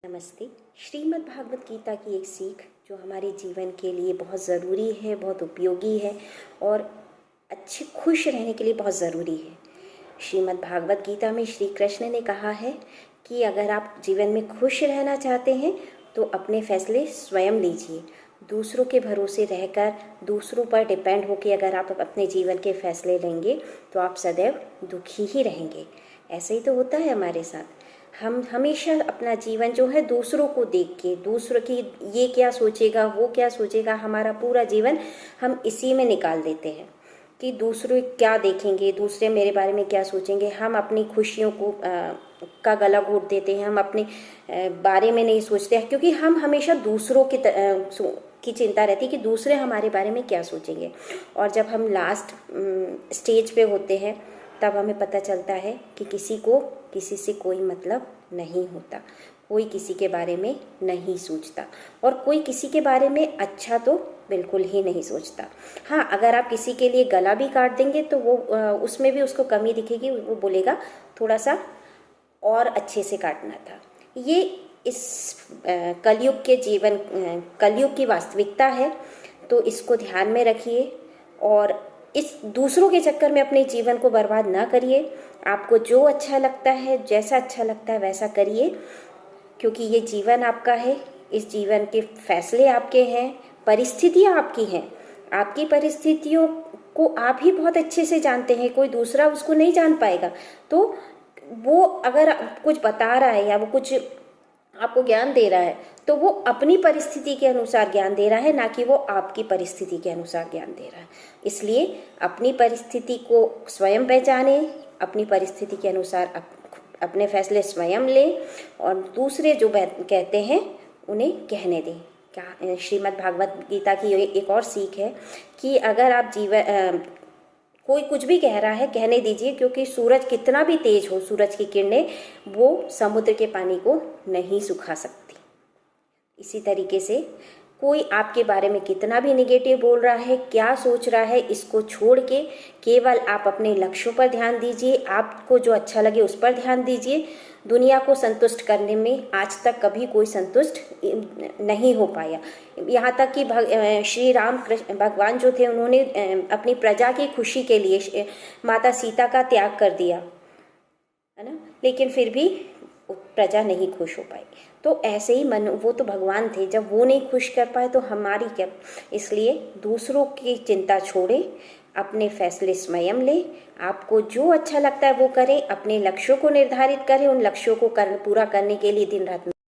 नमस्ते। श्रीमद् भागवत गीता की एक सीख जो हमारे जीवन के लिए बहुत ज़रूरी है, बहुत उपयोगी है और अच्छे खुश रहने के लिए बहुत ज़रूरी है। श्रीमद् भागवत गीता में श्री कृष्ण ने कहा है कि अगर आप जीवन में खुश रहना चाहते हैं तो अपने फैसले स्वयं लीजिए। दूसरों के भरोसे रहकर, दूसरों पर डिपेंड होकर अगर आप अपने जीवन के फैसले लेंगे तो आप सदैव दुखी ही रहेंगे। ऐसे ही तो होता है हमारे साथ। हम हमेशा अपना जीवन जो है दूसरों को देख के, दूसरों की ये क्या सोचेगा, वो क्या सोचेगा, हमारा पूरा जीवन हम इसी में निकाल देते हैं कि दूसरे क्या देखेंगे, दूसरे मेरे बारे में क्या सोचेंगे। हम अपनी खुशियों को का गला घोट देते हैं, हम अपने बारे में नहीं सोचते हैं क्योंकि हम हमेशा दूसरों की चिंता रहती है कि दूसरे हमारे बारे में क्या सोचेंगे। और जब हम लास्ट स्टेज पे होते हैं तब हमें पता चलता है कि किसी से कोई मतलब नहीं होता, कोई किसी के बारे में नहीं सोचता और कोई किसी के बारे में अच्छा तो बिल्कुल ही नहीं सोचता। हाँ, अगर आप किसी के लिए गला भी काट देंगे तो वो उसमें भी उसको कमी दिखेगी, वो बोलेगा थोड़ा सा और अच्छे से काटना था। ये इस कलयुग की वास्तविकता है, तो इसको ध्यान में रखिए और इस दूसरों के चक्कर में अपने जीवन को बर्बाद ना करिए। आपको जो अच्छा लगता है, जैसा अच्छा लगता है वैसा करिए, क्योंकि ये जीवन आपका है, इस जीवन के फैसले आपके हैं, परिस्थितियाँ आपकी हैं। आपकी परिस्थितियों को आप ही बहुत अच्छे से जानते हैं, कोई दूसरा उसको नहीं जान पाएगा। तो वो अगर कुछ बता रहा है या वो कुछ आपको ज्ञान दे रहा है तो वो अपनी परिस्थिति के अनुसार ज्ञान दे रहा है, ना कि वो आपकी परिस्थिति के अनुसार ज्ञान दे रहा है। इसलिए अपनी परिस्थिति को स्वयं पहचाने, अपनी परिस्थिति के अनुसार अपने फैसले स्वयं लें और दूसरे जो कहते हैं उन्हें कहने दें। क्या श्रीमद् भागवत गीता की एक और सीख है कि अगर आप कोई कुछ भी कह रहा है, कहने दीजिए, क्योंकि सूरज कितना भी तेज हो, सूरज की किरणें वो समुद्र के पानी को नहीं सुखा सकती। इसी तरीके से कोई आपके बारे में कितना भी निगेटिव बोल रहा है, क्या सोच रहा है, इसको छोड़ के केवल आप अपने लक्ष्यों पर ध्यान दीजिए। आपको जो अच्छा लगे उस पर ध्यान दीजिए। दुनिया को संतुष्ट करने में आज तक कभी कोई संतुष्ट नहीं हो पाया। यहाँ तक कि श्री राम कृष्ण भगवान जो थे, उन्होंने अपनी प्रजा की खुशी के लिए माता सीता का त्याग कर दिया, है ना, लेकिन फिर भी प्रजा नहीं खुश हो पाई। तो ऐसे ही वो तो भगवान थे, जब वो नहीं खुश कर पाए तो हमारी क्या। इसलिए दूसरों की चिंता छोड़ें, अपने फैसले स्वयं लें। आपको जो अच्छा लगता है वो करें, अपने लक्ष्यों को निर्धारित करें, उन लक्ष्यों को पूरा करने के लिए दिन रात